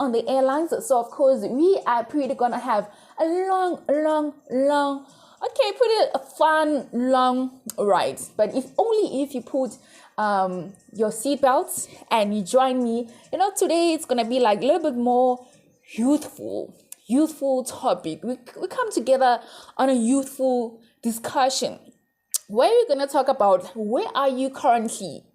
on the airlines. So of course we are pretty gonna have a long, okay, pretty fun long ride. But if you put your seatbelts and you join me, today it's gonna be like a little bit more youthful topic. We come together on a youthful discussion where we're gonna talk about where are you currently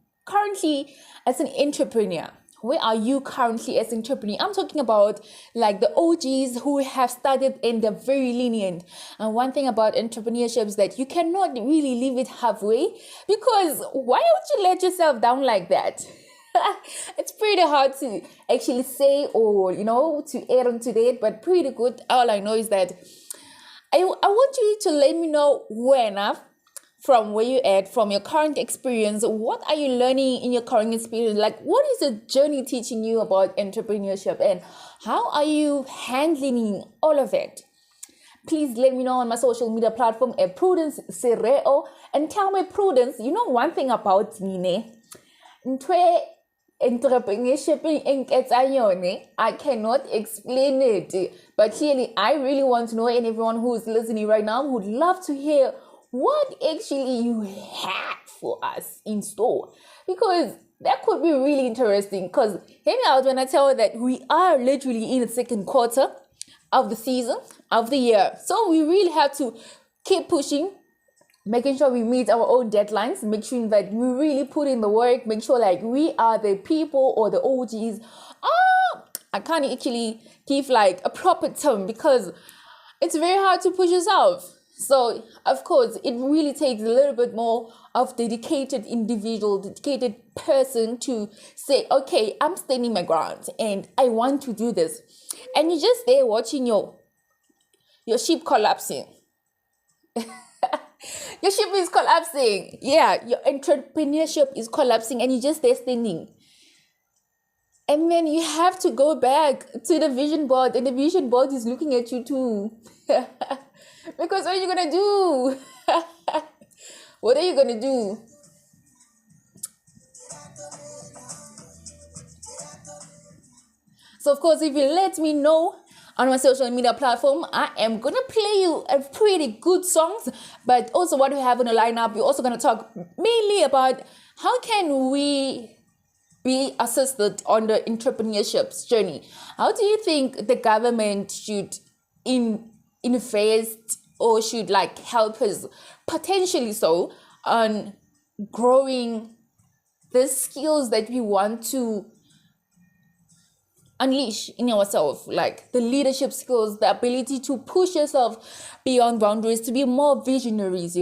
as an entrepreneur. Where are you currently as an entrepreneur? I'm talking about like the OGs who have started and they're very lenient. And one thing about entrepreneurship is that you cannot really leave it halfway, because why would you let yourself down like that? It's pretty hard to actually say or, to add on to that, but pretty good. All I know is that I want you to let me know when from where you're at, from your current experience. What are you learning in your current experience? Like, what is the journey teaching you about entrepreneurship, and how are you handling all of it? Please let me know on my social media platform at Prudence Sereo, and tell me, Prudence, one thing about me, entrepreneurship, I cannot explain it, but clearly I really want to know, and everyone who is listening right now would love to hear what actually you have for us in store, because that could be really interesting. Because hear me out when I tell you that we are literally in the second quarter of the season of the year, so we really have to keep pushing, making sure we meet our own deadlines, make sure that we really put in the work, make sure like we are the people or the OGs. I can't actually give like a proper term because it's very hard to push yourself. So, of course, it really takes a little bit more of dedicated individual, dedicated person to say, okay, I'm standing my ground and I want to do this. And you're just there watching your ship collapsing. Your ship is collapsing. Yeah, your entrepreneurship is collapsing and you're just there standing. And then you have to go back to the vision board, and the vision board is looking at you too. Because what are you going to do? What are you going to do? So, of course, if you let me know on my social media platform, I am going to play you a pretty good songs. But also what we have on the lineup, we're also going to talk mainly about how can we be assisted on the entrepreneurship journey. How do you think the government should invest or should like help us potentially so on growing the skills that we want to unleash in ourselves, like the leadership skills, the ability to push yourself beyond boundaries, to be more visionaries,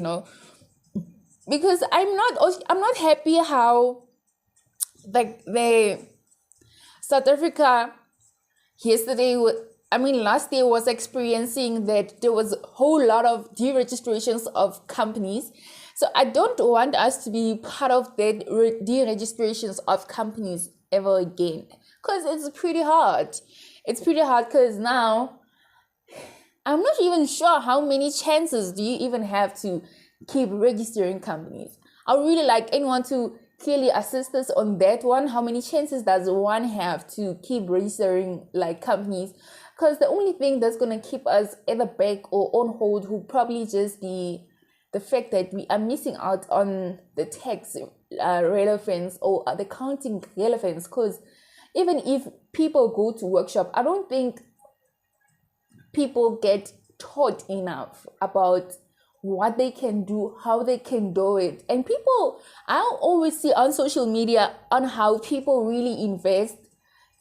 because I'm not happy how like the South Africa last year was experiencing that there was a whole lot of deregistrations of companies. So I don't want us to be part of that deregistrations of companies ever again, because it's pretty hard. It's pretty hard because now I'm not even sure how many chances do you even have to keep registering companies. I would really like anyone to clearly assist us on that one. How many chances does one have to keep registering like companies? Because the only thing that's going to keep us either back or on hold will probably just be the fact that we are missing out on the tax relevance or the accounting relevance. Because even if people go to workshop, I don't think people get taught enough about what they can do, how they can do it. And I always see on social media on how people really invest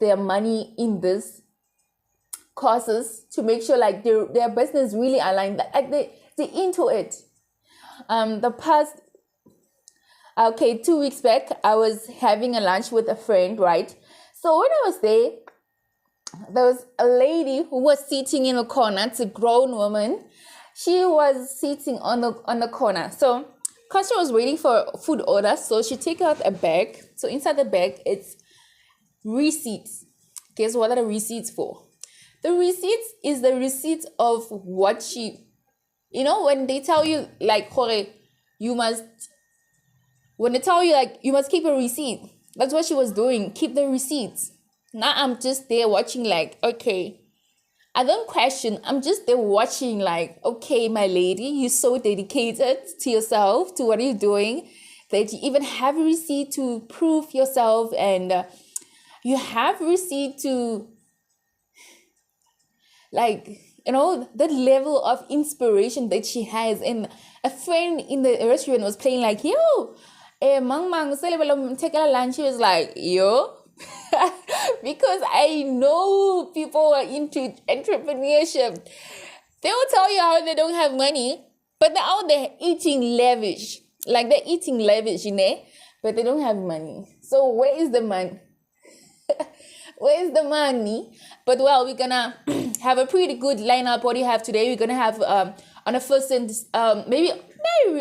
their money in this courses to make sure like their business really aligned, like they into it. The past 2 weeks back, I was having a lunch with a friend, right? So when I was there was a lady who was sitting in a corner. It's a grown woman. She was sitting on the corner. So because she was waiting for a food order, so she took out a bag. So inside the bag, it's receipts. Guess what are the receipts for? The receipts is the receipts of what she, when they tell you like, you must keep a receipt. That's what she was doing. Keep the receipts. Now I'm just there watching like, okay, I don't question. I'm just there watching like, okay, my lady, you're so dedicated to yourself, to what you're doing, that you even have a receipt to prove yourself, and you have receipt to, like, that level of inspiration that she has. And a friend in the restaurant was playing like, yo, mang mang take a lunch. She was like, yo. Because I know people are into entrepreneurship. They will tell you how they don't have money, but they're out there eating lavish. Like, they're eating lavish, but they don't have money. So where is the money? Where is the money? But well, we're gonna have a pretty good lineup. What do you have today? We're gonna have on the first and maybe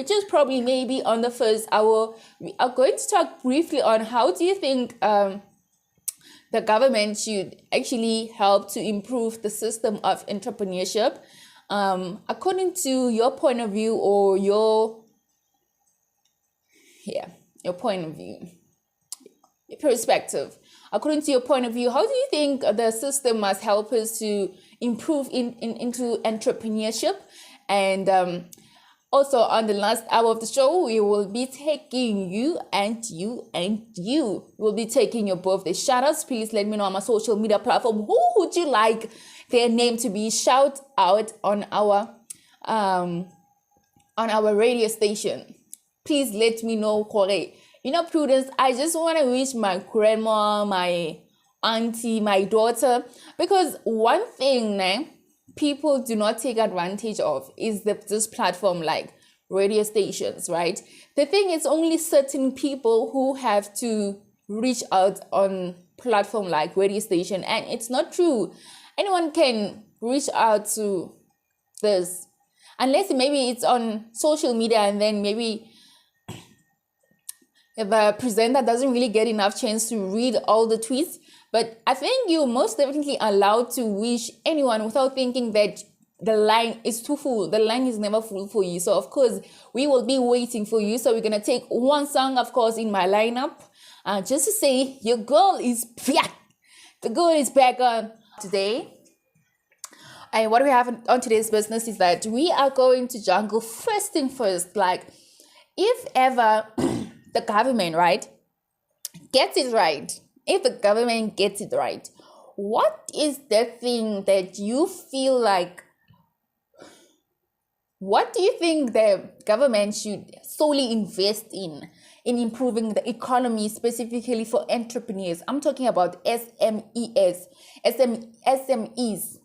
just probably maybe on the first hour, we are going to talk briefly on how do you think the government should actually help to improve the system of entrepreneurship, according to your point of view, or your point of view, your perspective. According to your point of view, how do you think the system must help us to improve into entrepreneurship? And also, on the last hour of the show, we will be taking you and you and you. We'll be taking your birthday shout-outs. Please let me know on my social media platform. Who would you like their name to be shout out on our radio station? Please let me know, Corey. Prudence, I just want to wish my grandma, my auntie, my daughter, because one thing people do not take advantage of is this platform like radio stations, right? The thing is, only certain people who have to reach out on platform like radio station, and it's not true. Anyone can reach out to this, unless maybe it's on social media, and then maybe the presenter doesn't really get enough chance to read all the tweets. But I think you're most definitely allowed to wish anyone without thinking that the line is too full. The line is never full for you. So, of course, we will be waiting for you. So we're going to take one song, of course, in my lineup, just to say your girl is back. The girl is back on today. And what we have on today's business is that we are going to jungle first thing first. Like, if ever the government, right, gets it right, if the government gets it right, what is the thing that you feel like, what do you think the government should solely invest in improving the economy, specifically for entrepreneurs? I'm talking about SMEs,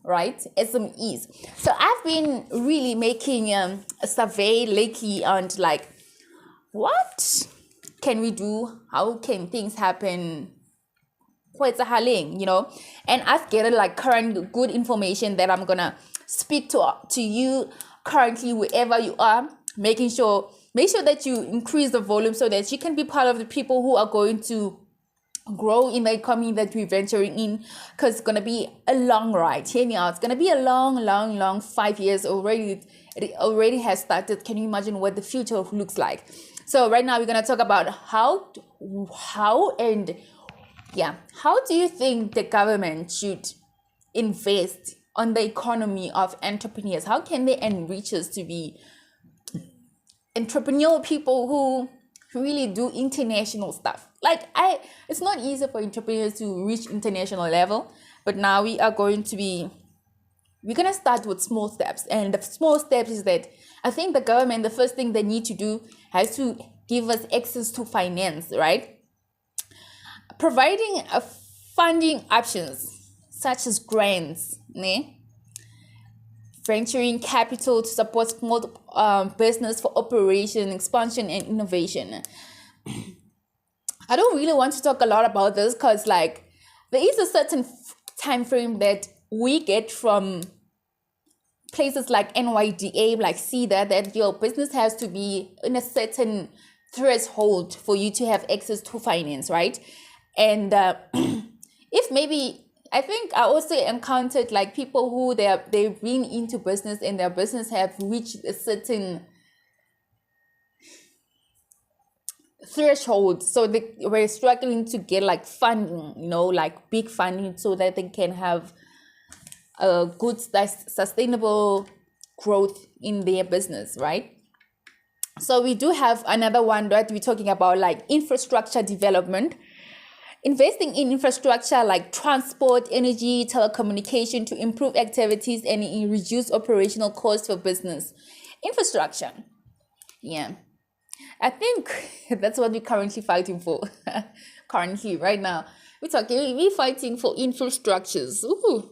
right? SMEs. So I've been really making a survey lately on like, what can we do? How can things happen? And I've gathered like current good information that I'm gonna speak to you currently wherever you are, make sure that you increase the volume so that you can be part of the people who are going to grow in the economy that we're venturing in, because it's gonna be a long ride. Hear me out. It's gonna be a long 5 years already. It already has started. Can you imagine what the future looks like? So right now we're gonna talk about how do you think the government should invest on the economy of entrepreneurs? How can they enrich us to be entrepreneurial people who really do international stuff? Like, it's not easy for entrepreneurs to reach international level, but now we're gonna start with small steps. And the small steps is that I think the government, the first thing they need to do has to give us access to finance, right? Providing funding options such as grants, venturing capital to support small business for operation, expansion, and innovation. I don't really want to talk a lot about this because, like, there is a certain time frame that we get from places like NYDA, like CEDA, that your business has to be in a certain threshold for you to have access to finance, right? And if maybe, I think I also encountered like people who they've been into business and their business have reached a certain threshold, so they were struggling to get like funding, like big funding, so that they can have a good sustainable growth in their business, right? So we do have another one that we're talking about, like infrastructure development. Investing in infrastructure like transport, energy, telecommunication to improve activities and reduce operational costs for business. Infrastructure. Yeah. I think that's what we're currently fighting for. Currently, right now. We're fighting for infrastructures. Ooh.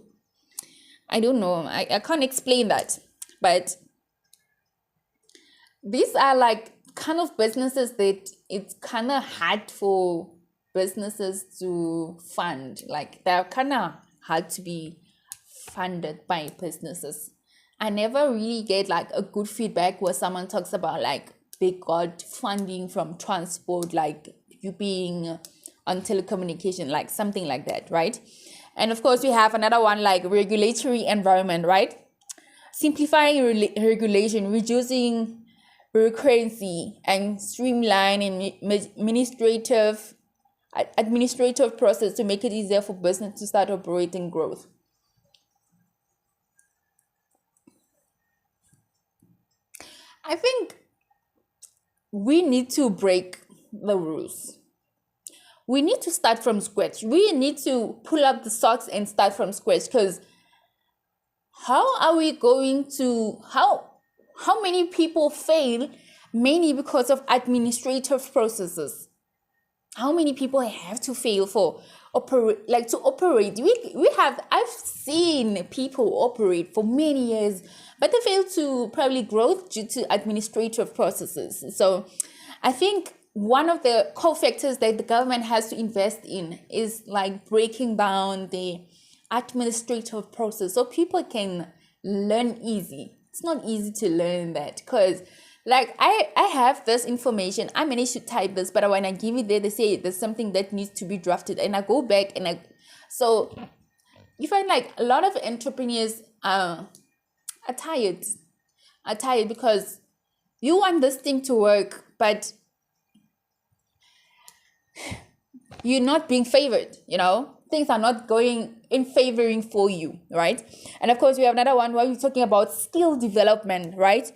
I don't know. I can't explain that. But these are like kind of businesses that it's kind of hard for businesses to fund. Like they're kind of hard to be funded by businesses. I never really get like a good feedback where someone talks about like they got funding from transport, like you being on telecommunication, like something like that, right? And of course we have another one like regulatory environment, right? Simplifying regulation, reducing bureaucracy, and streamlining administrative process to make it easier for business to start operating growth. I think we need to break the rules. We need to start from scratch. We need to pull up the socks and start from scratch, because how are we going to, how many people fail mainly because of administrative processes? How many people have to fail for operate? I've seen people operate for many years, but they fail to probably growth due to administrative processes. So I think one of the co-factors that the government has to invest in is like breaking down the administrative process so people can learn easy. It's not easy to learn that, because like I have this information, I managed to type this, but when I give it there, they say there's something that needs to be drafted, and I go back so you find like a lot of entrepreneurs are tired because you want this thing to work, but you're not being favored, things are not going in favoring for you, right? And of course we have another one where we're talking about skill development, right?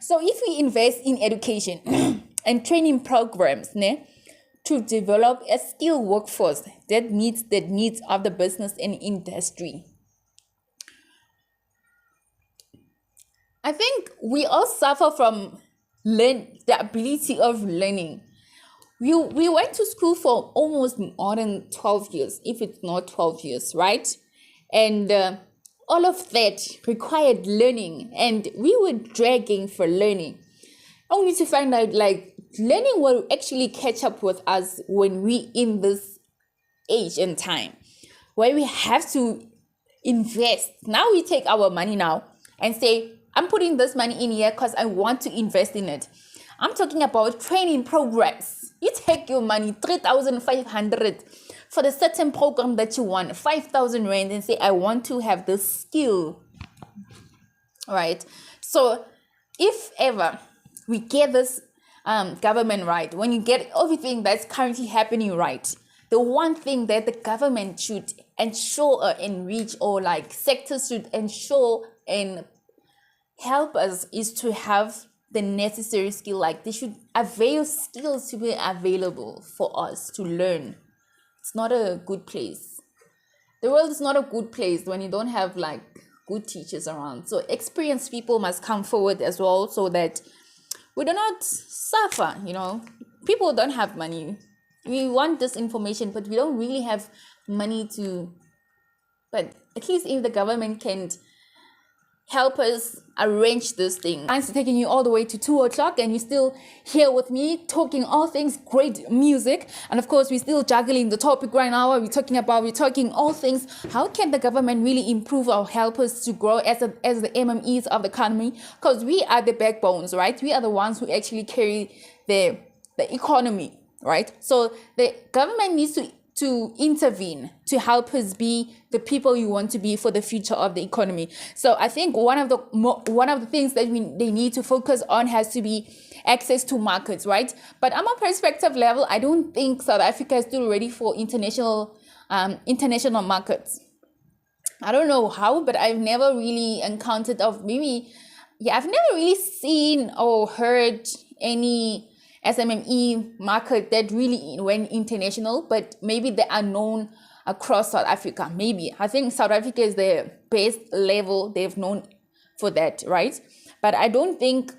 So if we invest in education and training programs to develop a skilled workforce that meets the needs of the business and industry, I think we all suffer from the ability of learning. We went to school for almost more than 12 years, if it's not 12 years, right? And all of that required learning, and we were dragging for learning, only to find out like learning will actually catch up with us when we in this age and time where we have to invest. Now we take our money now and say, I'm putting this money in here because I want to invest in it. I'm talking about training programs. You take your money, 3,500 for the certain program that you want, 5,000 rand, and say, I want to have this skill, right? So if ever we get this government right, when you get everything that's currently happening right, the one thing that the government should ensure and reach, or like sectors should ensure and help us, is to have the necessary skill. Like they should avail skills to be available for us to learn. It's not a good place. The world is not a good place when you don't have like good teachers around. So experienced people must come forward as well, so that we do not suffer. People don't have money. We want this information, but we don't really have money to. But at least if the government can help us arrange this thing. Thanks for taking you all the way to 2 o'clock, and you're still here with me talking all things great music. And of course, we're still juggling the topic right now. We're talking all things. How can the government really improve or help us to grow as the MMEs of the economy? Because we are the backbones, right? We are the ones who actually carry the economy, right? So the government needs to intervene to help us be the people you want to be for the future of the economy. So I think one of the things that they need to focus on has to be access to markets, right? But on a perspective level, I don't think South Africa is still ready for international markets. I don't know how, but I've never really encountered I've never really seen or heard any SME market that really went international, but maybe they are known across South Africa. Maybe. I think South Africa is the best level they've known for that, right? But I don't think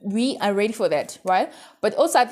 we are ready for that, right? But also I think